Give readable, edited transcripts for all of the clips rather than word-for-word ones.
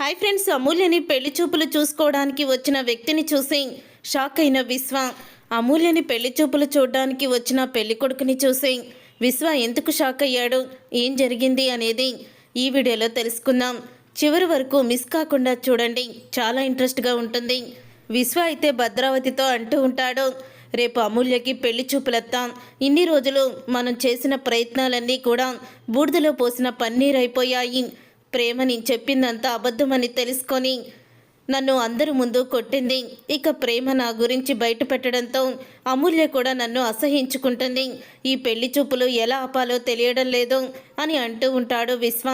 Hi friends, అమూల్యని పెళ్లి చూపులు చూసుకోవడానికి వచ్చిన వ్యక్తిని చూసి షాక్ అయిన విశ్వ. అమూల్యని పెళ్లి చూపులు చూడడానికి వచ్చిన పెళ్లి కొడుకుని చూసి విశ్వ ఎందుకు షాక్ అయ్యాడు, ఏం జరిగింది అనేది ఈ వీడియోలో తెలుసుకుందాం. చివరి వరకు మిస్ కాకుండా చూడండి, చాలా ఇంట్రెస్ట్గా ఉంటుంది. విశ్వ అయితే భద్రావతితో అంటూ ఉంటాడు, రేపు అమూల్యకి పెళ్లి చూపులెత్తాం. ఇన్ని రోజులు మనం చేసిన ప్రయత్నాలన్నీ కూడా బూడిదలో పోసిన పన్నీర్ అయిపోయాయి. ప్రేమని చెప్పిందంతా అబద్ధమని తెలుసుకొని నన్ను అందరి ముందు కొట్టింది. ఇక ప్రేమ నా గురించి బయట పెట్టడంతో అమూల్య కూడా నన్ను అసహించుకుంటుంది. ఈ పెళ్లి చూపులు ఎలా ఆపాలో తెలియడం లేదు అని అంటూ ఉంటాడు విశ్వ.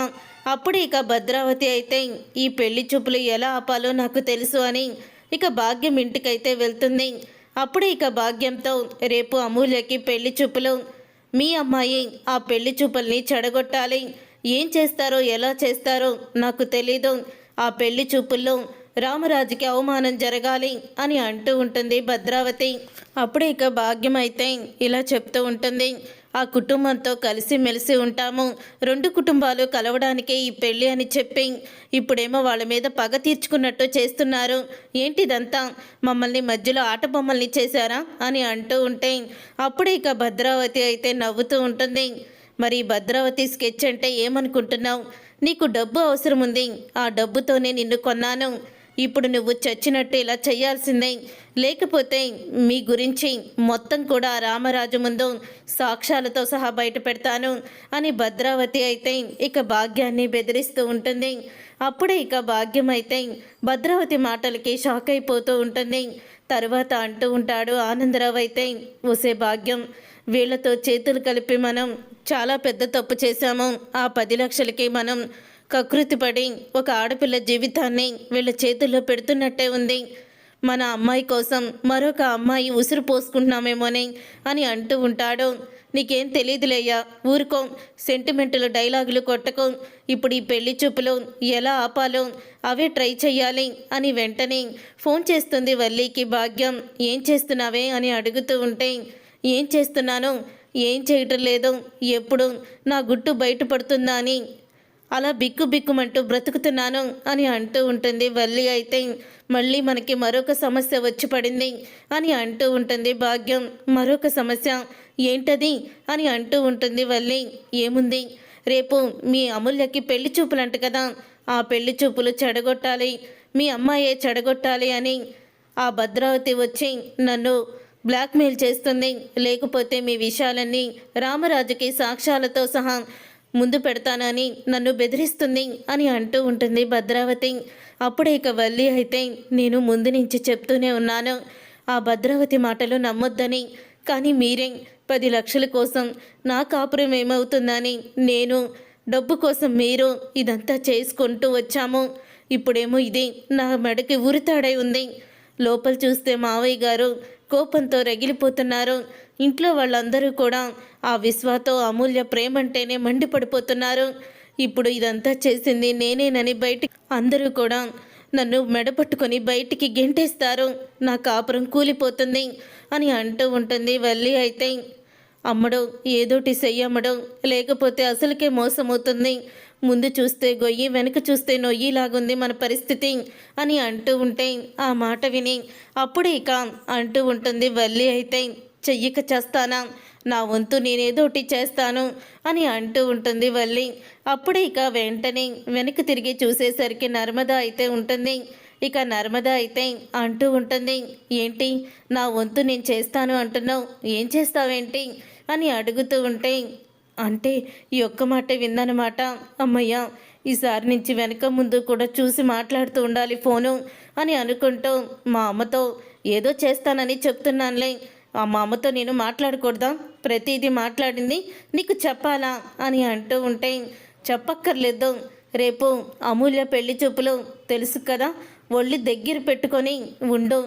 అప్పుడు ఇక భద్రావతి అయితే ఈ పెళ్లి చూపులు ఎలా ఆపాలో నాకు తెలుసు అని ఇక భాగ్యం ఇంటికైతే వెళ్తుంది. అప్పుడు ఇక భాగ్యంతో రేపు అమూల్యకి పెళ్లి చూపులు, మీ అమ్మాయి ఆ పెళ్లి చూపుల్ని చెడగొట్టాలి. ఏం చేస్తారో ఎలా చేస్తారో నాకు తెలీదు. ఆ పెళ్లి చూపుల్లో రామరాజుకి అవమానం జరగాలి అని అంటూ ఉంటుంది భద్రావతి. అప్పుడే ఇక భాగ్యం అయితే ఇలా చెప్తూ ఉంటుంది, ఆ కుటుంబంతో కలిసిమెలిసి ఉంటాము, రెండు కుటుంబాలు కలవడానికే ఈ పెళ్ళి అని చెప్పి ఇప్పుడేమో వాళ్ళ మీద పగ తీర్చుకున్నట్టు చేస్తున్నారు. ఏంటిదంతా, మమ్మల్ని మధ్యలో ఆట బొమ్మల్ని చేశారా అని అంటూ ఉంటే అప్పుడే ఇక భద్రావతి అయితే నవ్వుతూ ఉంటుంది. మరి భద్రావతి స్కెచ్ అంటే ఏమనుకుంటున్నావు? నీకు డబ్బు అవసరం ఉంది, ఆ డబ్బుతోనే నిన్ను కొన్నాను. ఇప్పుడు నువ్వు చచ్చినట్టు ఇలా చేయాల్సిందే, లేకపోతే మీ గురించి మొత్తం కూడా రామరాజు ముందు సాక్ష్యాలతో సహా బయట పెడతాను అని భద్రావతి అయితే ఇక భాగ్యాన్ని బెదిరిస్తూ ఉంటుంది. అప్పుడే ఇక భాగ్యం అయితే భద్రావతి మాటలకి షాక్ అయిపోతూ ఉంటుంది. తర్వాత అంటూ ఉంటాడు ఆనందరావు అయితే, ఒసే భాగ్యం, వీళ్లతో చేతులు కలిపి మనం చాలా పెద్ద తప్పు చేశాము. ఆ 10 లక్షలకి మనం కకృతిపడి ఒక ఆడపిల్ల జీవితాన్ని వీళ్ళ చేతుల్లో పెడుతున్నట్టే ఉంది. మన అమ్మాయి కోసం మరొక అమ్మాయి ఉసురు పోసుకుంటున్నామేమోనే అని అంటూ ఉంటాడు. నీకేం తెలియదులేయ్యా, ఊరుకో, సెంటిమెంటల్ డైలాగులు కొట్టకు. ఇప్పుడు ఈ పెళ్లి చూపులు ఎలా ఆపాలో అవే ట్రై చెయ్యాలి అని వెంటనే ఫోన్ చేస్తుంది వల్లికి భాగ్యం. ఏం చేస్తున్నావే అని అడుగుతూ ఉంటే, ఏం చేస్తున్నాను, ఏం చేయటం లేదు, ఎప్పుడు నా గుట్టు బయటపడుతుందా అని అలా బిక్కుబిక్కుమంటూ బ్రతుకుతున్నాను అని అంటూ ఉంటుంది వల్లి. అయితే మళ్ళీ మనకి మరొక సమస్య వచ్చి పడింది అని అంటూ ఉంటుంది భాగ్యం. మరొక సమస్య ఏంటది అని అంటూ ఉంటుంది వల్లి. ఏముంది, రేపు మీ అమూల్యకి పెళ్లి చూపులంట కదా, ఆ పెళ్లి చూపులు చెడగొట్టాలి, మీ అమ్మాయే చెడగొట్టాలి అని ఆ భద్రావతి వచ్చి నన్ను బ్లాక్మెయిల్ చేస్తుంది. లేకపోతే మీ విషయాలన్నీ రామరాజుకి సాక్ష్యాలతో సహా ముందు పెడతానని నన్ను బెదిరిస్తుంది అని అంటూ ఉంటుంది భద్రావతి. అప్పుడే ఇక వల్లి అయితే, నేను ముందు నుంచి చెప్తూనే ఉన్నాను ఆ భద్రావతి మాటలు నమ్మొద్దని, కానీ మీరే 10 లక్షల కోసం నా కాపురం ఏమవుతుందని, నేను డబ్బు కోసం మీరు ఇదంతా చేసుకుంటూ వచ్చాము. ఇప్పుడేమో ఇది నా మెడకి ఉరితాడై ఉంది. లోపల చూస్తే మావయ్య గారు కోపంతో రగిలిపోతున్నారు. ఇంట్లో వాళ్ళందరూ కూడా ఆ విశ్వతో అమూల్య ప్రేమంటేనే మండిపడిపోతున్నారు. ఇప్పుడు ఇదంతా చేసింది నేనేనని బయటికి అందరూ కూడా నన్ను మెడపట్టుకొని బయటికి గెంటేస్తారు. నా కాపురం కూలిపోతుంది అని అంటూ ఉంటుంది వల్లి. అయితే అమ్మడు ఏదోటి చెయ్యమ్మడు, లేకపోతే అసలుకే మోసమవుతుంది. ముందు చూస్తే గొయ్యి, వెనక చూస్తే నొయ్యిలాగుంది మన పరిస్థితి అని అంటూ ఉంటే ఆ మాట విని అప్పుడే ఇక అంటూ ఉంటుంది వల్లి. అయితే చెయ్యక చేస్తానా, నా వంతు నేనేదోటి చేస్తాను అని అంటూ ఉంటుంది వల్లి. అప్పుడే ఇక వెంటనే వెనక్కి తిరిగి చూసేసరికి నర్మద అయితే ఉంటుంది. ఇక నర్మద అయితే అంటూ ఉంటుంది, ఏంటి నా వంతు నేను చేస్తాను అంటున్నావు, ఏం చేస్తావేంటి అని అడుగుతూ ఉంటే, అంటే ఈ ఒక్క మాట విందనమాట. అమ్మయ్య, ఈసారి నుంచి వెనక ముందు కూడా చూసి మాట్లాడుతూ ఉండాలి ఫోను అని అనుకుంటూ, మా అమ్మతో ఏదో చేస్తానని చెప్తున్నానులే, ఆ మా అమ్మతో నేను మాట్లాడకూడదా, ప్రతిదీ మాట్లాడింది నీకు చెప్పాలా అని అంటూ ఉంటే, చెప్పక్కర్లేదు, రేపు అమూల్య పెళ్లి చూపులు తెలుసు కదా, ఒళ్ళు దగ్గర పెట్టుకొని ఉండు,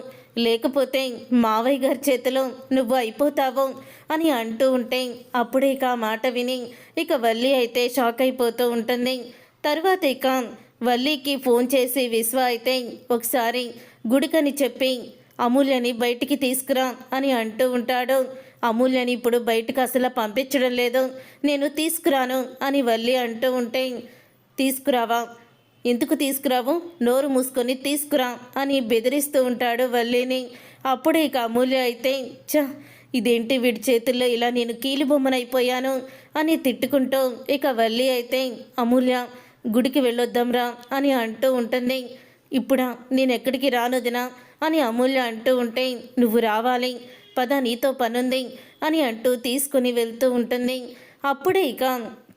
లేకపోతే మావయ్య గారి చేతిలో నువ్వు అయిపోతావు అని అంటూ ఉంటే అప్పుడే ఇక ఆ మాట విని ఇక వల్లి అయితే షాక్ అయిపోతూ ఉంటుంది. తర్వాత ఇక వల్లికి ఫోన్ చేసి విశ్వ అయితే ఒకసారి గుడికని చెప్పి అమూల్యని బయటికి తీసుకురా అని అంటూ ఉంటాడు. అమూల్యని ఇప్పుడు బయటకు అసలు పంపించడం లేదు, నేను తీసుకురాను అని వల్లి అంటూ ఉంటే, తీసుకురావా, ఎందుకు తీసుకురావు, నోరు మూసుకొని తీసుకురా అని బెదిరిస్తూ ఉంటాడు వల్లిని. అప్పుడే ఇక అమూల్య అయితే ఇదేంటి వీడి చేతుల్లో ఇలా నేను కీలుబొమ్మనైపోయాను అని తిట్టుకుంటూ ఇక వల్లి అయితే అమూల్య గుడికి వెళ్ళొద్దాంరా అని అంటూ ఉంటుంది. ఇప్పుడా నేను ఎక్కడికి రానొదినా అని అమూల్య అంటూ ఉంటే నువ్వు రావాలి, పద నీతో పనుంది అని అంటూ తీసుకుని వెళ్తూ ఉంటుంది. అప్పుడే ఇక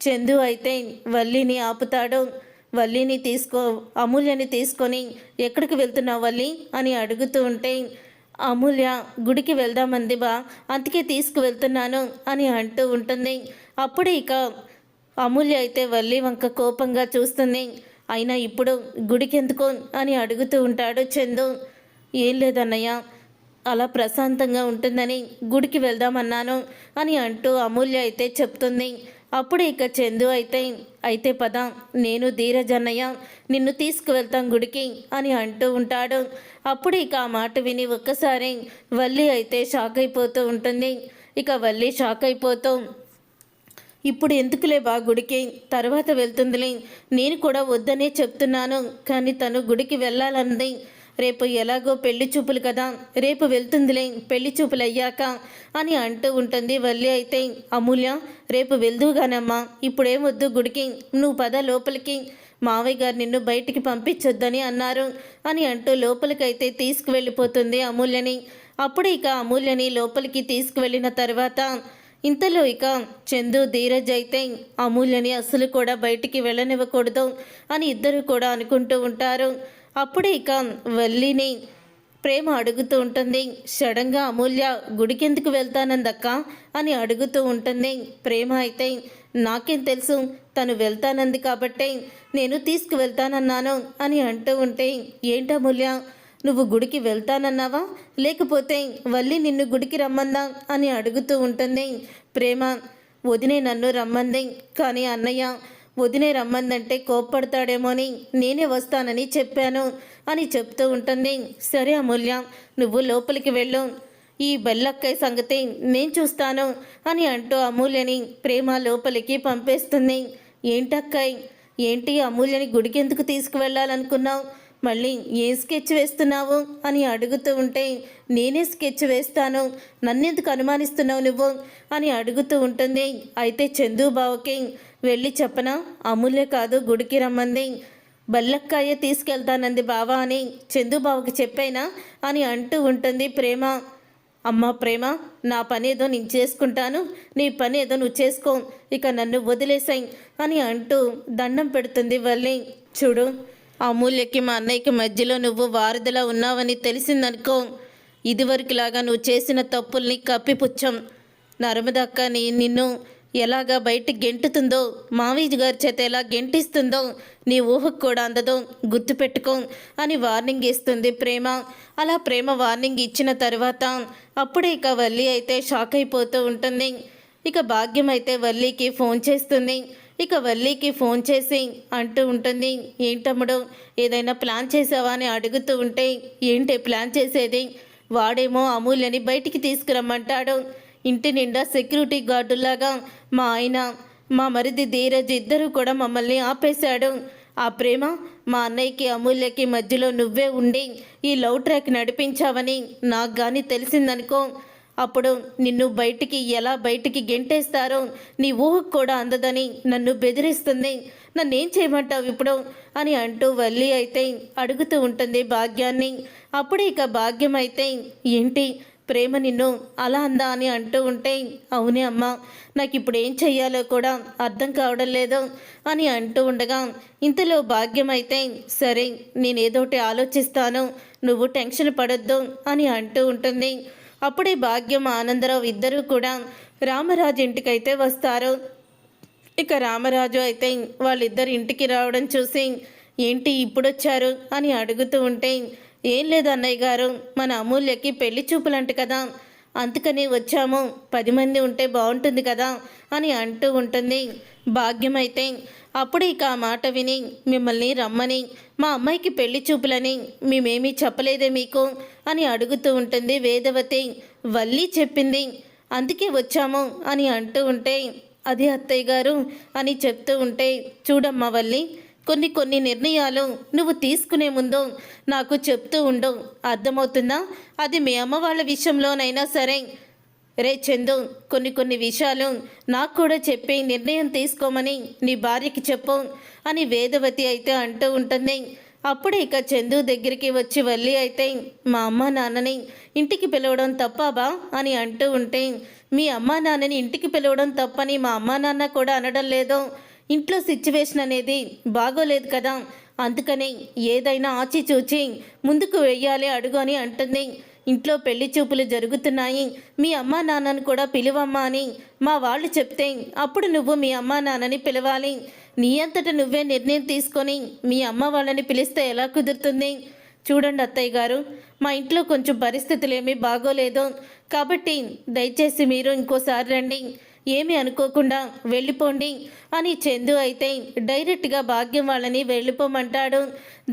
చందు అయితే వల్లిని ఆపుతాడు. వల్లిని అమూల్యని తీసుకొని ఎక్కడికి వెళ్తున్నావు వల్లి అని అడుగుతూ ఉంటే అమూల్య గుడికి వెళ్దామంది బా, అందుకే తీసుకువెళ్తున్నాను అని అంటూ ఉంటుంది. అప్పుడే ఇక అమూల్య అయితే వల్లి వంక కోపంగా చూస్తుంది. అయినా ఇప్పుడు గుడికి ఎందుకు అని అడుగుతూ ఉంటాడు చందు. ఏం లేదన్నయ్య, అలా ప్రశాంతంగా ఉంటుందని గుడికి వెళ్దామన్నాను అని అంటూ అమూల్య అయితే చెప్తుంది. అప్పుడు ఇక చందు అయితే పద, నేను ధీరజ్ అన్నయ్య నిన్ను తీసుకువెళ్తాం గుడికి అని అంటూ ఉంటాడు. అప్పుడు ఇక ఆ మాట విని ఒక్కసారి వల్లి అయితే షాక్ అయిపోతూ ఉంటుంది. ఇక వల్లి షాక్ అయిపోతూ ఇప్పుడు ఎందుకులే బా గుడికి, తర్వాత వెళ్తుందిలే, నేను కూడా వద్దనే చెప్తున్నాను, కానీ తను గుడికి వెళ్ళాలంది. రేపు ఎలాగో పెళ్లి చూపులు కదా, రేపు వెళ్తుందిలే పెళ్లి చూపులు అయ్యాక అని అంటూ ఉంటుంది వల్లి అయితే. అమూల్య రేపు వెళ్దువుగానమ్మా, ఇప్పుడేం వద్దు గుడికి, నువ్వు పద లోపలికి, మావయ్య గారు నిన్ను బయటికి పంపించొద్దని అన్నారు అని అంటూ లోపలికైతే తీసుకువెళ్ళిపోతుంది అమూల్యని. అప్పుడు ఇక అమూల్యని లోపలికి తీసుకువెళ్ళిన తర్వాత ఇంతలో ఇక చందు ధీరజ్ అయితే అమూల్యని అస్సలు కూడా బయటికి వెళ్ళనివ్వకూడదు అని ఇద్దరు కూడా అనుకుంటూ ఉంటారు. అప్పుడే ఇక వల్లిని ప్రేమ అడుగుతూ ఉంటుంది. సడన్గా అమూల్య గుడికెందుకు వెళ్తానందక్క అని అడుగుతూ ఉంటుంది. ప్రేమ అయితే నాకేం తెలుసు, తను వెళ్తానంది కాబట్టే నేను తీసుకువెళ్తానన్నాను అని అంటూ ఉంటే ఏంటమూల్య నువ్వు గుడికి వెళ్తానన్నావా, లేకపోతే వల్లి నిన్ను గుడికి రమ్మందా అని అడుగుతూ ఉంటుంది. ప్రేమ వదినే నన్ను రమ్మంది, కానీ అన్నయ్య వదినే రమ్మందంటే కోప్పడతాడేమో అని నేనే వస్తానని చెప్పాను అని చెప్తూ ఉంటుంది. సరే అమూల్య నువ్వు లోపలికి వెళ్ళు, ఈ బెల్లక్కయ్య సంగతి నేను చూస్తాను అని అంటూ అమూల్యని ప్రేమ లోపలికి పంపేస్తుంది. ఏంటక్కయ్, ఏంటి అమూల్యని గుడికి ఎందుకు తీసుకువెళ్ళాలనుకున్నావు, మళ్ళీ ఏ స్కెచ్ వేస్తున్నావు అని అడుగుతూ ఉంటే నేనే స్కెచ్ వేస్తాను, నన్నెందుకు అనుమానిస్తున్నావు నువ్వు అని అడుగుతూ ఉంటుంది. అయితే చందు బావకి వెళ్ళి చెప్పనా, అమూల్య కాదు గుడికి రమ్మంది, బల్లక్కాయ తీసుకెళ్తానంది బావా అని చందు బావకి చెప్పైనా అని అంటూ ఉంటుంది ప్రేమ. అమ్మ ప్రేమ, నా పని ఏదో నేను చేసుకుంటాను, నీ పని ఏదో నువ్వు చేసుకో, ఇక నన్ను వదిలేసాయి అని అంటూ దండం పెడుతుంది వల్లి. చూడు అమూల్యకి మా అన్నయ్యకి మధ్యలో నువ్వు వారధిలా ఉన్నావని తెలిసిందనుకో, ఇదివరకులాగా నువ్వు చేసిన తప్పుల్ని కప్పిపుచ్చం, నర్మదక్కని నిన్ను ఎలాగా బయటికి గెంటుతుందో, మావయ్య గారి చేత ఎలా గెంటిస్తుందో నీ ఊహకు కూడా అందదో, గుర్తుపెట్టుకో అని వార్నింగ్ ఇస్తుంది ప్రేమ. అలా ప్రేమ వార్నింగ్ ఇచ్చిన తర్వాత అప్పుడే ఇక వల్లి అయితే షాక్ అయిపోతూ ఉంటుంది. ఇక భాగ్యం అయితే వల్లికి ఫోన్ చేస్తుంది. ఇక వల్లికి ఫోన్ చేసి అంటూ ఉంటుంది, ఏంటమ్ముడు ఏదైనా ప్లాన్ చేసావా అని అడుగుతూ ఉంటే ఏంటి ప్లాన్ చేసేది, వాడేమో అమూల్యని బయటికి తీసుకురమ్మంటాడు, ఇంటి నిండా సెక్యూరిటీ గార్డులాగా మా ఆయన మా మరిది ధీరజ్ ఇద్దరు కూడా మమ్మల్ని ఆపేశాడు. ఆ ప్రేమ మా అన్నయ్యకి అమూల్యకి మధ్యలో నువ్వే ఉండి ఈ లవ్ ట్రాక్ నడిపించావని నాకు కానీ తెలిసిందనుకో, అప్పుడు నిన్ను ఎలా బయటికి గెంటేస్తారో నీ ఊహకు కూడా అందదని నన్ను బెదిరిస్తుంది, నన్నేం చేయమంటావు ఇప్పుడు అని అంటూ వల్లి అయితే అడుగుతూ ఉంటుంది భాగ్యాన్ని. అప్పుడు ఇక భాగ్యం అయితే ఏంటి ప్రేమ నిన్ను అలా అందా అని అంటూ ఉంటే అవునే అమ్మా, నాకు ఇప్పుడు ఏం చెయ్యాలో కూడా అర్థం కావడం లేదు అని అంటూ ఉండగా ఇంతలో భాగ్యం అయితే సరే నేనేదోటి ఆలోచిస్తాను, నువ్వు టెన్షన్ పడొద్దు అని అంటూ ఉంటుంది. అప్పుడే భాగ్యం ఆనందరావు ఇద్దరూ కూడా రామరాజు ఇంటికైతే వస్తారు. ఇక రామరాజు అయితే వాళ్ళిద్దరు ఇంటికి రావడం చూసి ఏంటి ఇప్పుడొచ్చారు అని అడుగుతూ ఉంటే ఏం లేదు అన్నయ్య గారు, మన అమూల్యకి పెళ్లి చూపులంట కదా, అందుకని వచ్చాము, 10 మంది ఉంటే బాగుంటుంది కదా అని అంటూ ఉంటుంది. భాగ్యం అయితే అప్పుడు ఇక ఆ మాట విని మిమ్మల్ని రమ్మని మా అమ్మాయికి పెళ్లి చూపులని మేమేమీ చెప్పలేదే మీకు అని అడుగుతూ ఉంటుంది వేదవతి. వల్లి చెప్పింది అందుకే వచ్చాము అని అంటూ ఉంటే అది అత్తయ్య గారు అని చెప్తూ ఉంటే చూడమ్మా వల్లి, కొన్ని కొన్ని నిర్ణయాలు నువ్వు తీసుకునే ముందు నాకు చెప్తూ ఉండు, అర్థమవుతుందా? అది మీ అమ్మ వాళ్ళ విషయంలోనైనా సరే. రే చందు, కొన్ని కొన్ని విషయాలు నాకు కూడా చెప్పి నిర్ణయం తీసుకోమని నీ భార్యకి చెప్పు అని వేదవతి అయితే అంటూ ఉంటుంది. అప్పుడు ఇక చందు దగ్గరికి వచ్చి వల్లి అయితే, మా అమ్మ నాన్నని ఇంటికి పిలవడం తప్పాబా అని అంటూ ఉంటే, మీ అమ్మ నాన్నని ఇంటికి పిలవడం తప్పని మా అమ్మ నాన్న కూడా అనడం లేదు. ఇంట్లో సిచ్యువేషన్ అనేది బాగోలేదు కదా, అందుకని ఏదైనా ఆచిచూచి ముందుకు వెయ్యాలి అడుగు అని అంటుంది. ఇంట్లో పెళ్లి చూపులు జరుగుతున్నాయి, మీ అమ్మా నాన్నను కూడా పిలువమ్మా అని మా వాళ్ళు చెప్తే అప్పుడు నువ్వు మీ అమ్మా నాన్నని పిలవాలి. నీ అంతట నువ్వే నిర్ణయం తీసుకొని మీ అమ్మ వాళ్ళని పిలిస్తే ఎలా కుదురుతుంది? చూడండి అత్తయ్య గారు, మా ఇంట్లో కొంచెం పరిస్థితులు ఏమీ బాగోలేదు, కాబట్టి దయచేసి మీరు ఇంకోసారి రండి, ఏమీ అనుకోకుండా వెళ్ళిపోండి అని చందు అయితే డైరెక్ట్గా భాగ్యం వాళ్ళని వెళ్ళిపోమంటాడు.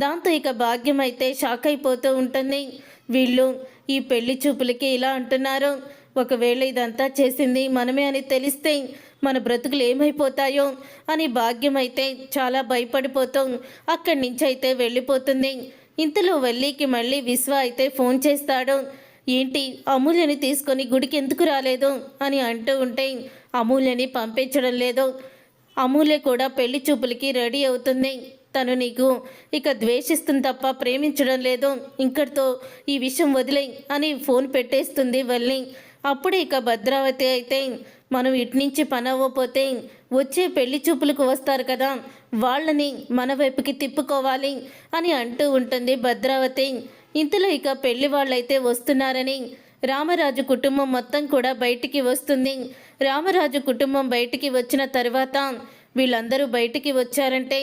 దాంతో ఇక భాగ్యం అయితే షాక్ అయిపోతూ ఉంటుంది. వీళ్ళు ఈ పెళ్లి చూపులకి ఇలా అంటున్నారు, ఒకవేళ ఇదంతా చేసింది మనమే అని తెలిస్తే మన బ్రతుకులు ఏమైపోతాయో అని భాగ్యం అయితే చాలా భయపడిపోతూ అక్కడి నుంచి అయితే వెళ్ళిపోతుంది. ఇంతలో వల్లికి మళ్ళీ విశ్వ అయితే ఫోన్ చేస్తాడు. ఏంటి, అమూల్యని తీసుకొని గుడికి ఎందుకు రాలేదు అని అంటూ ఉంటే అమూల్యని పంపించడం లేదు, అమూల్య కూడా పెళ్లి చూపులకి రెడీ అవుతుంది, తను నీకు ఇక ద్వేషిస్తుంది తప్ప ప్రేమించడం లేదు, ఇంకటితో ఈ విషయం వదిలే అని ఫోన్ పెట్టేస్తుంది వల్లి. అప్పుడు ఇక భద్రావతి అయితే, మనం ఇటు నుంచి పని అవ్వకపోతే వచ్చే పెళ్లి చూపులకు వస్తారు కదా, వాళ్ళని మన వైపుకి తిప్పుకోవాలి అని అంటూ ఉంటుంది భద్రావతి. ఇంతలో ఇక పెళ్లి వాళ్ళైతే వస్తున్నారని రామరాజు కుటుంబం మొత్తం కూడా బయటికి వస్తుంది. రామరాజు కుటుంబం బయటికి వచ్చిన తర్వాత వీళ్ళందరూ బయటికి వచ్చారంటే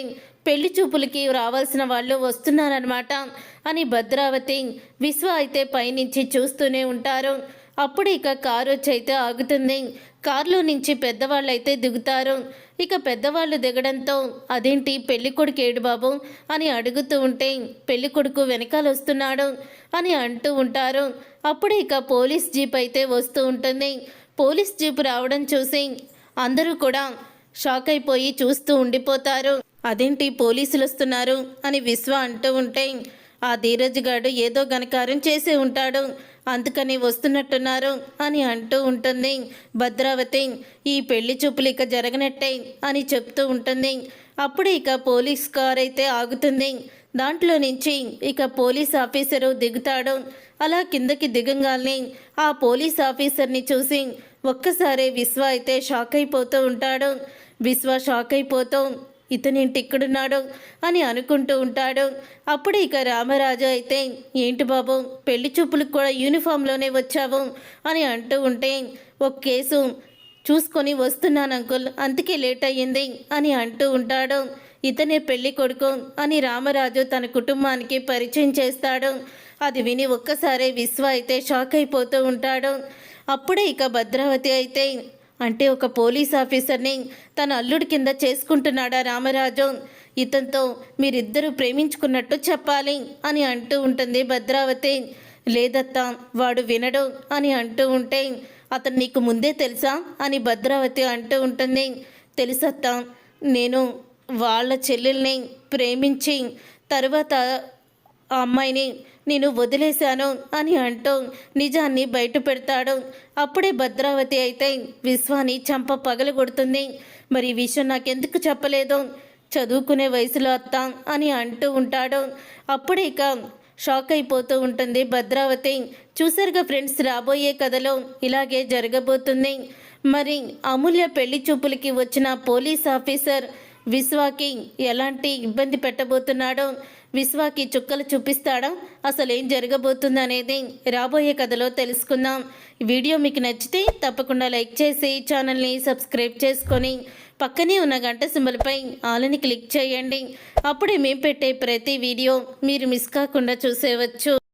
పెళ్లి చూపులకి రావాల్సిన వాళ్ళు వస్తున్నారనమాట అని భద్రావతి విశ్వ అయితే పైనుంచి చూస్తూనే ఉంటారు. అప్పుడు ఇక కారు వచ్చి అయితే ఆగుతుంది. కారులో నుంచి పెద్దవాళ్ళు అయితే దిగుతారు. ఇక పెద్దవాళ్ళు దిగడంతో అదేంటి పెళ్లి కొడుకు ఏడు బాబు అని అడుగుతూ ఉంటే పెళ్లి కొడుకు వెనకాల వస్తున్నాడు అని అంటూ ఉంటారు. అప్పుడు ఇక పోలీస్ జీప్ అయితే వస్తూ ఉంటుంది. పోలీస్ జీప్ రావడం చూసి అందరూ కూడా షాక్ అయిపోయి చూస్తూ ఉండిపోతారు. అదేంటి పోలీసులు వస్తున్నారు అని విశ్వ అంటూ ఉంటే ఆ ధీరజ్ గాడు ఏదో ఘనకారం చేసే ఉంటాడు, అందుకని వస్తున్నట్టున్నారు అని అంటూ ఉంటుంది భద్రావతి. ఈ పెళ్లి చూపులు ఇక జరగనట్టే అని చెప్తూ ఉంటుంది. అప్పుడు ఇక పోలీస్ కార్ అయితే ఆగుతుంది. దాంట్లో నుంచి ఇక పోలీస్ ఆఫీసరు దిగుతాడు. అలా కిందకి దిగంగానే ఆ పోలీస్ ఆఫీసర్ని చూసి ఒక్కసారి విశ్వ అయితే షాక్ అయిపోతూ ఉంటాడు. విశ్వ షాక్ అయిపోతూ ఇతనేంటి ఇక్కడున్నాడు అని అనుకుంటూ ఉంటాడు. అప్పుడు ఇక రామరాజు అయితే, ఏంటి బాబు పెళ్లి చూపులకు కూడా యూనిఫామ్లోనే వచ్చావు అని అంటూ ఉంటే, ఒక కేసు చూసుకొని వస్తున్నాను అంకుల్, అందుకే లేట్ అయ్యింది అని అంటూ ఉంటాడు. ఇతనే పెళ్లి కొడుకు అని రామరాజు తన కుటుంబానికి పరిచయం చేస్తాడు. అది విని ఒక్కసారి విశ్వ అయితే షాక్ అయిపోతూ ఉంటాడు. అప్పుడే ఇక భద్రావతి అయితే, అంటే ఒక పోలీస్ ఆఫీసర్ని తన అల్లుడి కింద చేసుకుంటున్నాడా రామరాజు, ఇతనితో మీరిద్దరూ ప్రేమించుకున్నట్టు చెప్పాలి అని అంటూ ఉంటుంది భద్రావతి. లేదత్తా వాడు వినడు అని అంటూ ఉంటే, అతను నీకు ముందే తెలుసా అని భద్రావతి అంటూ ఉంటుంది. తెలుసత్తా, నేను వాళ్ళ చెల్లెల్ని ప్రేమించి తర్వాత ఆ అమ్మాయిని నేను వదిలేశాను అని అంటూ నిజాన్ని బయట పెడతాడు. అప్పుడే భద్రావతి అయితే విశ్వాని చంప పగలగొడుతుంది. మరి ఈ విషయం నాకెందుకు చెప్పలేదు, చదువుకునే వయసులో అత్త అని అంటూ ఉంటాడు. అప్పుడే ఇక షాక్ అయిపోతూ ఉంటుంది భద్రావతి. చూసారుగా ఫ్రెండ్స్, రాబోయే కథలో ఇలాగే జరగబోతుంది. మరి అమూల్య పెళ్లి చూపులకి వచ్చిన పోలీస్ ఆఫీసర్ విశ్వాకి ఎలాంటి ఇబ్బంది పెట్టబోతున్నాడో, విశ్వాకి చుక్కలు చూపిస్తాడా, అసలు ఏం జరగబోతుంది అనేది రాబోయే కథలో తెలుసుకుందాం. ఈ వీడియో మీకు నచ్చితే తప్పకుండా లైక్ చేసి ఛానల్ని సబ్స్క్రైబ్ చేసుకొని పక్కనే ఉన్న గంట సింబల్పై ఆలని క్లిక్ చేయండి. అప్పుడే మేము పెట్టే ప్రతి వీడియో మీరు మిస్ కాకుండా చూసేవచ్చు.